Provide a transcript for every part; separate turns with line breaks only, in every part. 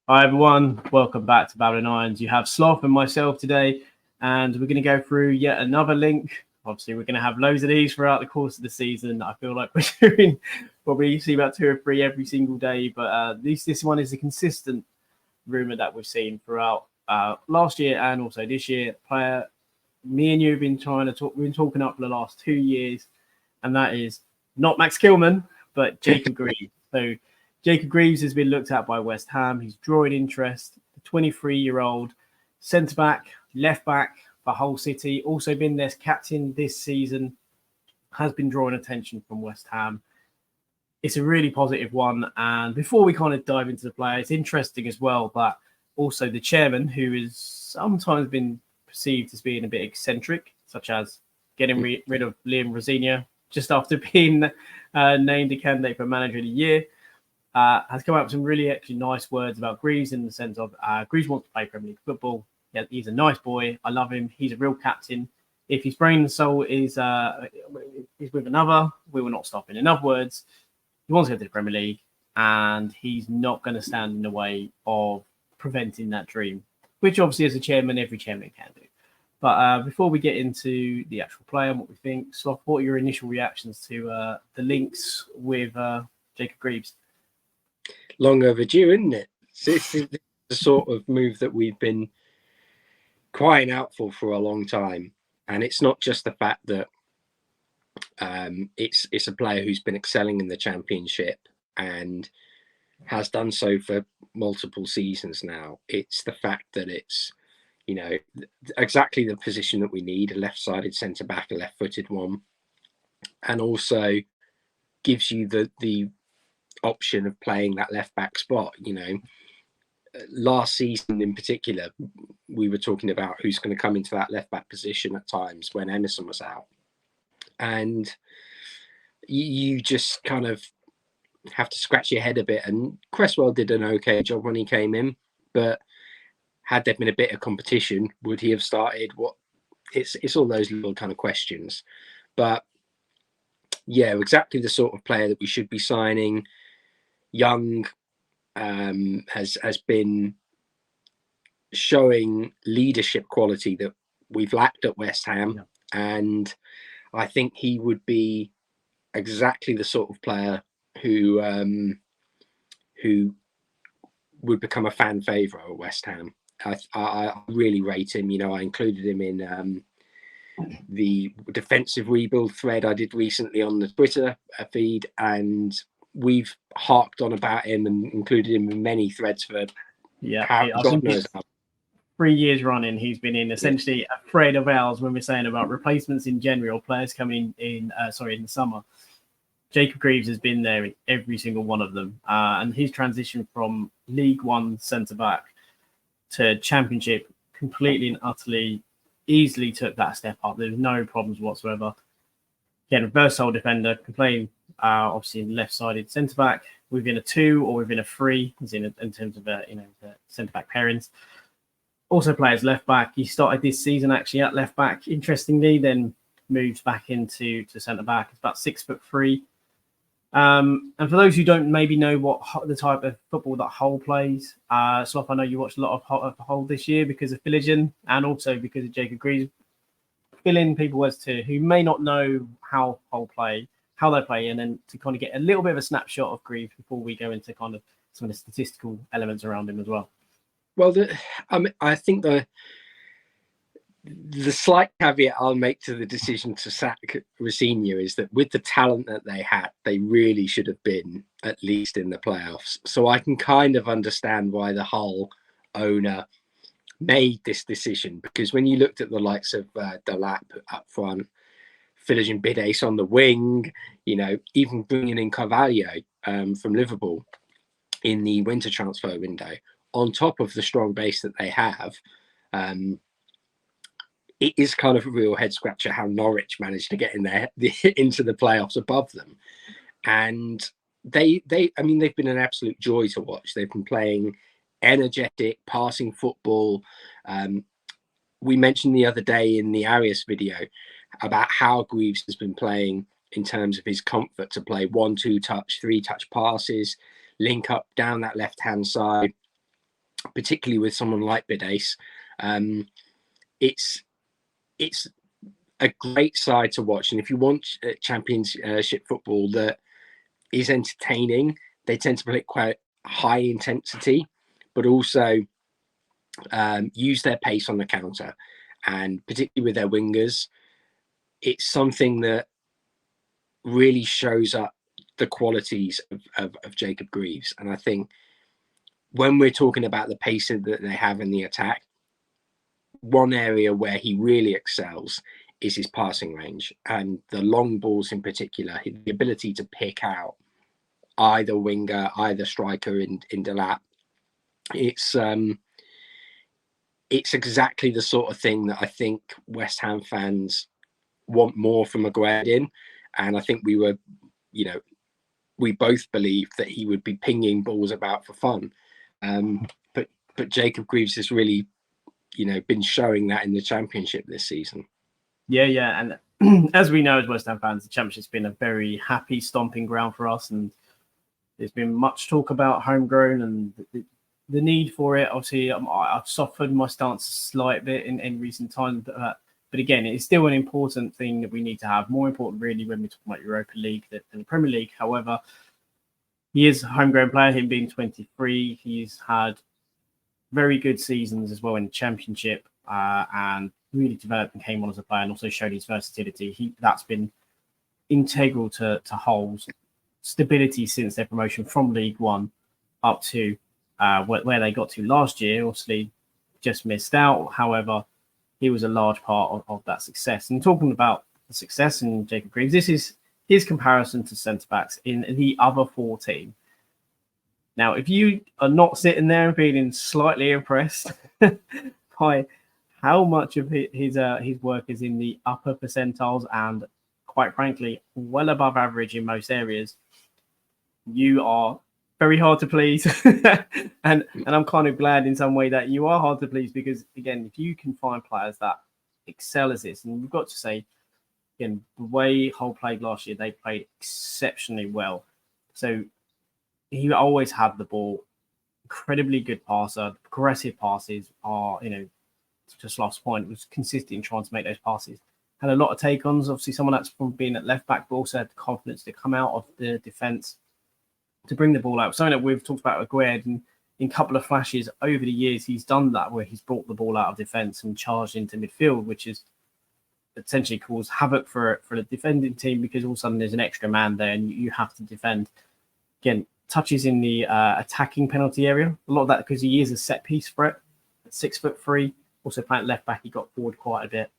Hi everyone, welcome back to Battling Irons. You have Sloth and myself today, and we're going to go through yet another link. Obviously, we're going to have loads of these throughout the course of the season. I feel like we're doing probably see about 2 or 3 every single day, but this one is a consistent rumor that we've seen throughout last year and also this year. Player, me and you have been trying to talk. We've been talking up for the last 2 years, and that is not Max Kilman, but Jacob Greaves. So Jacob Greaves has been looked at by West Ham. He's drawing interest. The 23-year-old centre back, left back for Hull City, also been their captain this season, has been drawing attention from West Ham. It's a really positive one. And before we kind of dive into the player, it's interesting as well that also the chairman, who has sometimes been perceived as being a bit eccentric, such as getting rid of Liam Rosenior just after being named a candidate for Manager of the Year, has come up with some really actually nice words about Greaves in the sense of Greaves wants to play Premier League football. Yeah, he's a nice boy. I love him. He's a real captain. If his brain and soul is with another, we will not stop him. In other words, he wants to go to the Premier League, and he's not going to stand in the way of preventing that dream, which obviously as a chairman, every chairman can do. But before we get into the actual player and what we think, Sloth, what are your initial reactions to the links with Jacob Greaves?
Long overdue, isn't it? This is the sort of move that we've been crying out for a long time. And it's not just the fact that it's a player who's been excelling in the Championship and has done so for multiple seasons now. It's the fact that it's, exactly the position that we need, a left-sided centre-back, a left-footed one, and also gives you the option of playing that left-back spot. Last season in particular, we were talking about who's going to come into that left-back position at times when Emerson was out. And you just kind of have to scratch your head a bit. And Cresswell did an okay job when he came in, but had there been a bit of competition, would he have started? It's all those little kind of questions. But yeah, exactly the sort of player that we should be signing. Young, has been showing leadership quality that we've lacked at West Ham, and I think he would be exactly the sort of player who would become a fan favourite at West Ham. I really rate him. I included him in the defensive rebuild thread I did recently on the Twitter feed, and we've harked on about him and included him in many threads for God knows how.
3 years running, he's been in essentially a thread of ours when we're saying about replacements in general, players coming in the summer. Jacob Greaves has been there in every single one of them, and his transition from League One centre back to Championship completely and utterly easily took that step up. There's no problems whatsoever. Again, a versatile defender, can play obviously left-sided centre back within a 2 or within a 3, in terms of the centre back pairings. Also plays left back. He started this season actually at left back, interestingly, then moved back into centre back. It's about 6'3". And for those who don't maybe know what the type of football that Hull plays, Sloth, I know you watched a lot of Hull this year because of Philigen and also because of Jacob Greaves. Fill in people as to who may not know how Hull play, how they play, and then to kind of get a little bit of a snapshot of Greaves before we go into kind of some of the statistical elements around him as well.
Well, I think the slight caveat I'll make to the decision to sack Rosenior is that with the talent that they had, they really should have been at least in the playoffs. So I can kind of understand why the Hull owner made this decision, because when you looked at the likes of Delap up front, Philigen Bidace on the wing, even bringing in Carvalho from Liverpool in the winter transfer window, on top of the strong base that they have, it is kind of a real head scratcher how Norwich managed to get in there into the playoffs above them. And they've been an absolute joy to watch. They've been playing energetic, passing football. We mentioned the other day in the Arias video about how Greaves has been playing in terms of his comfort to play 1-2 touch, 3 touch passes, link up down that left-hand side. particularly with someone like Bidace. It's a great side to watch, and if you want championship football that is entertaining, they tend to play quite high intensity, but also use their pace on the counter, and particularly with their wingers, it's something that really shows up the qualities of Jacob Greaves. And I think when we're talking about the pace that they have in the attack, one area where he really excels is his passing range, and the long balls in particular, the ability to pick out either winger, either striker in the lap. It's exactly the sort of thing that I think West Ham fans want more from Maguire. And I think we both believed that he would be pinging balls about for fun. But Jacob Greaves has really, been showing that in the Championship this season.
Yeah. And as we know as West Ham fans, the Championship's been a very happy stomping ground for us. And there's been much talk about homegrown and the need for it. Obviously, I've softened my stance a slight bit in recent times. But again, it's still an important thing that we need to have. More important, really, when we're talking about Europa League than the Premier League. However, he is a homegrown player, him being 23. He's had very good seasons as well in the Championship and really developed and came on as a player and also showed his versatility. That's been integral to Hull's stability since their promotion from League One up to where they got to last year. Obviously, just missed out. However, he was a large part of that success. And talking about the success in Jacob Greaves, this is his comparison to centre-backs in the other 14. Now, if you are not sitting there and feeling slightly impressed by how much of his work is in the upper percentiles and, quite frankly, well above average in most areas, you are very hard to please. and I'm kind of glad in some way that you are hard to please, because, again, if you can find players that excel as this, and we've got to say, again, the way Hull played last year, they played exceptionally well. So he always had the ball, incredibly good passer. Progressive passes are, just last point, was consistent in trying to make those passes. Had a lot of take-ons. Obviously, someone that's from being at left back, but also had the confidence to come out of the defence to bring the ball out. Something that we've talked about with Aguerd, and in a couple of flashes over the years, he's done that where he's brought the ball out of defence and charged into midfield, which is essentially caused havoc for the defending team, because all of a sudden there's an extra man there and you have to defend. Again, touches in the attacking penalty area. A lot of that because he is a set piece threat at 6'3". Also playing left back, he got forward quite a bit.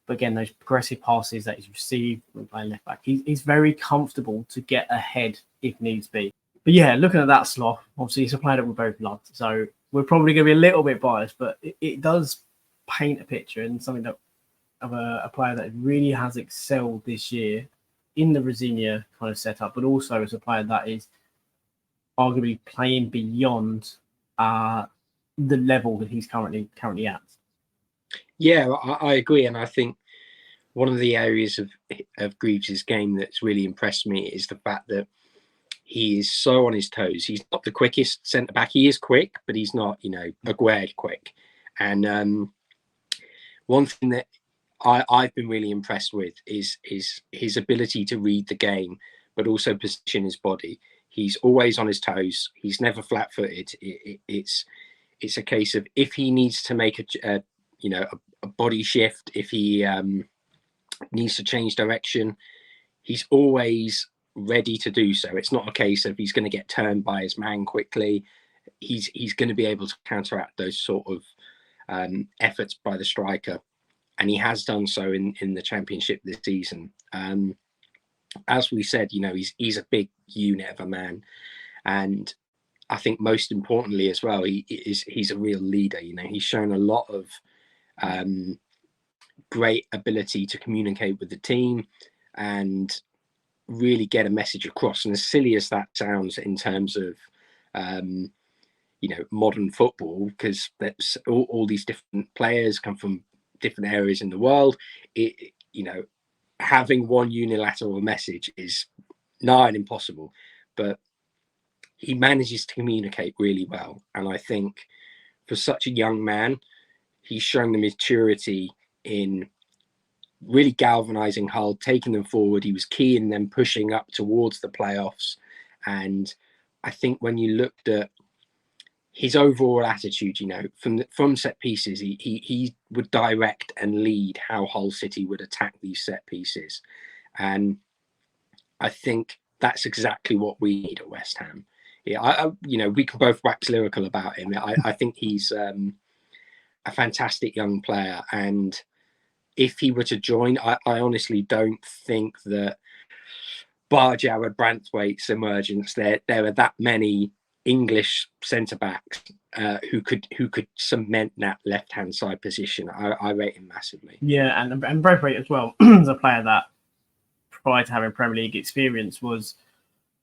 But again, those progressive passes that he's received when playing left back, he's very comfortable to get ahead if needs be. But yeah, looking at that slot, obviously it's a player that we both loved. So we're probably going to be a little bit biased, but it does paint a picture and something that of a player that really has excelled this year in the Rosinia kind of setup, but also as a player that is arguably playing beyond the level that he's currently at.
Yeah, I agree, and I think one of the areas of Greaves' game that's really impressed me is the fact that he is so on his toes. He's not the quickest centre back. He is quick, but he's not, Aguerd quick. And one thing that I've been really impressed with is his ability to read the game, but also position his body. He's always on his toes. He's never flat-footed. It's a case of if he needs to make a body shift, if he needs to change direction, he's always ready to do so. It's not a case of he's going to get turned by his man quickly. He's going to be able to counteract those sort of efforts by the striker, and he has done so in the Championship this season. As we said, he's a big unit of a man, and I think most importantly as well, he's a real leader. He's shown a lot of great ability to communicate with the team and really get a message across. And as silly as that sounds in terms of modern football, because that's all these different players come from different areas in the world, having one unilateral message is nigh on impossible, but he manages to communicate really well. And I think for such a young man, he's shown the maturity in really galvanizing Hull, taking them forward. He was key in them pushing up towards the playoffs. And I think when you looked at his overall attitude, you know, from set pieces, he would direct and lead how Hull City would attack these set pieces. And I think that's exactly what we need at West Ham. Yeah, you know, we can both wax lyrical about him. I think he's a fantastic young player, and if he were to join, I honestly don't think that bar Jared Branthwaite's emergence, there are that many English centre backs who could cement that left hand side position. I rate him massively.
Yeah, and Braithwaite as well as a player that prior to having Premier League experience was,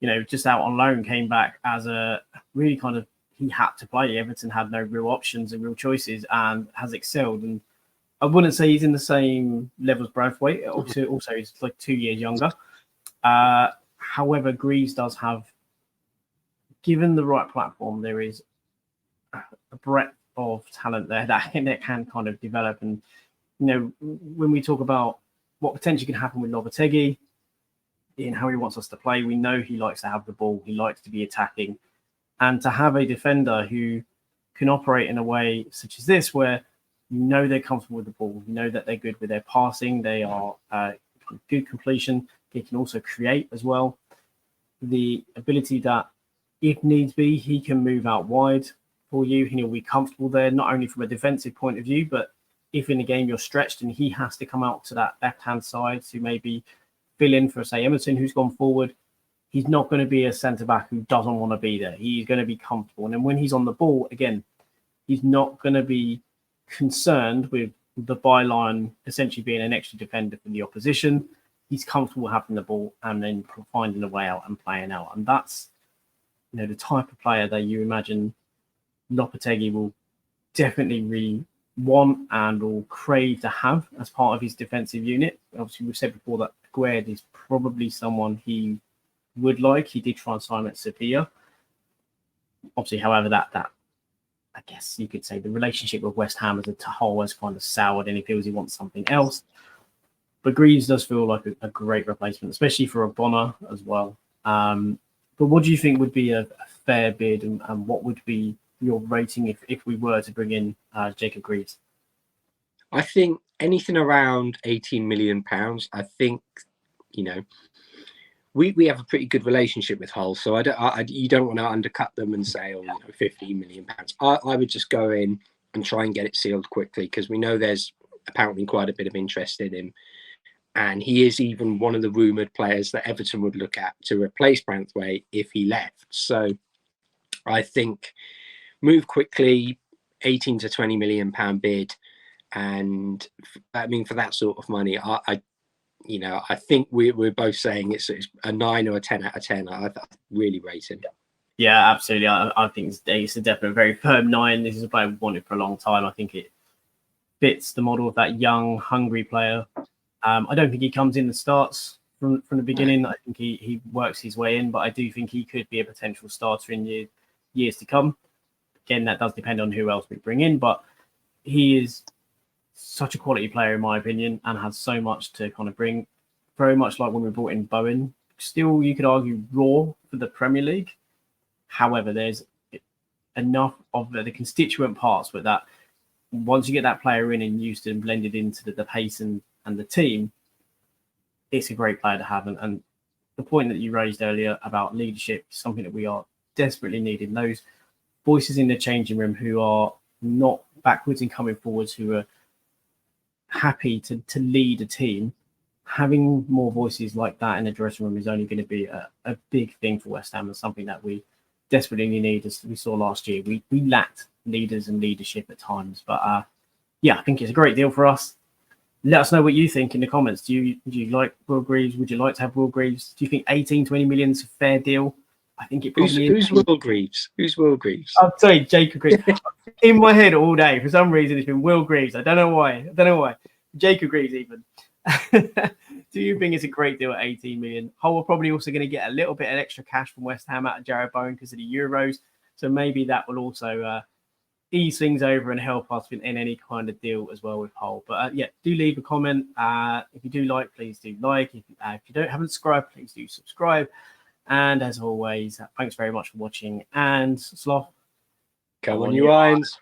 you know, just out on loan, came back as a really kind of, he had to play. Everton had no real options and real choices, and has excelled. And I wouldn't say he's in the same level as Braithwaite. Also, he's like 2 years younger. However, Greaves does have, given the right platform, there is a breadth of talent there that can kind of develop. And, you know, when we talk about what potentially can happen with Lopetegui in how he wants us to play, we know he likes to have the ball. He likes to be attacking. And to have a defender who can operate in a way such as this, where you know they're comfortable with the ball, you know that they're good with their passing, they are good completion, they can also create as well. The ability that, if needs be, he can move out wide for you, and he'll be comfortable there, not only from a defensive point of view, but if in the game you're stretched and he has to come out to that left-hand side to maybe fill in for, say, Emerson, who's gone forward, he's not going to be a centre-back who doesn't want to be there. He's going to be comfortable. And then when he's on the ball, again, he's not going to be concerned with the byline essentially being an extra defender for the opposition. He's comfortable having the ball and then finding a way out and playing out. And that's, you know, the type of player that you imagine Lopetegui will definitely really want and will crave to have as part of his defensive unit. Obviously, we've said before that Gued is probably someone he would like. He did try and sign at Sevilla. Obviously, however, that I guess you could say the relationship with West Ham as a whole has kind of soured, and he feels he wants something else. But Greaves does feel like a great replacement, especially for a Bonner as well. But what do you think would be a fair bid, and what would be your rating if we were to bring in Jacob Greaves?
I think anything around £18 million. I think, you know, we have a pretty good relationship with Hull, so you don't want to undercut them and say, oh, you know, £15 million. I would just go in and try and get it sealed quickly, because we know there's apparently quite a bit of interest in him, and he is even one of the rumoured players that Everton would look at to replace Branthwaite if he left. So I think move quickly, 18 to £20 million bid, and I mean, for that sort of money, I think we're both saying it's a 9 or a 10 out of 10. I really rate him.
Yeah, absolutely. I think it's a definite very firm 9. This is a player we've wanted for a long time. I think it fits the model of that young, hungry player. I don't think he comes in and starts from the beginning. I think he works his way in, but I do think he could be a potential starter in years to come. Again, that does depend on who else we bring in, but he is such a quality player, in my opinion, and has so much to kind of bring. Very much like when we brought in Bowen. Still, you could argue raw for the Premier League. However, there's enough of the constituent parts with that. Once you get that player in and used and blended into the pace and the team, it's a great player to have. And the point that you raised earlier about leadership is something that we are desperately needing. Those voices in the changing room who are not backwards and coming forwards, who are happy to lead a team. Having more voices like that in the dressing room is only going to be a big thing for West Ham, and something that we desperately need, as we saw last year. We lacked leaders and leadership at times. But I think it's a great deal for us. Let us know what you think in the comments. Do you like Will Greaves? Would you like to have Will Greaves? Do you think 18-20 million is a fair deal? I think it probably
is. Who's Will Greaves? Who's Will Greaves?
I'm sorry, Jacob Greaves. In my head all day, for some reason, it's been Will Greaves. I don't know why. Jacob Greaves even. Do you think it's a great deal at 18 million? Hull are probably also going to get a little bit of extra cash from West Ham out of Jared Bowen because of the Euros. So maybe that will also ease things over and help us in any kind of deal as well with Hull. But yeah, do leave a comment. If you do like, please do like. If you haven't subscribed, please do subscribe. And as always, thanks very much for watching. And Sloth,
come on, you irons.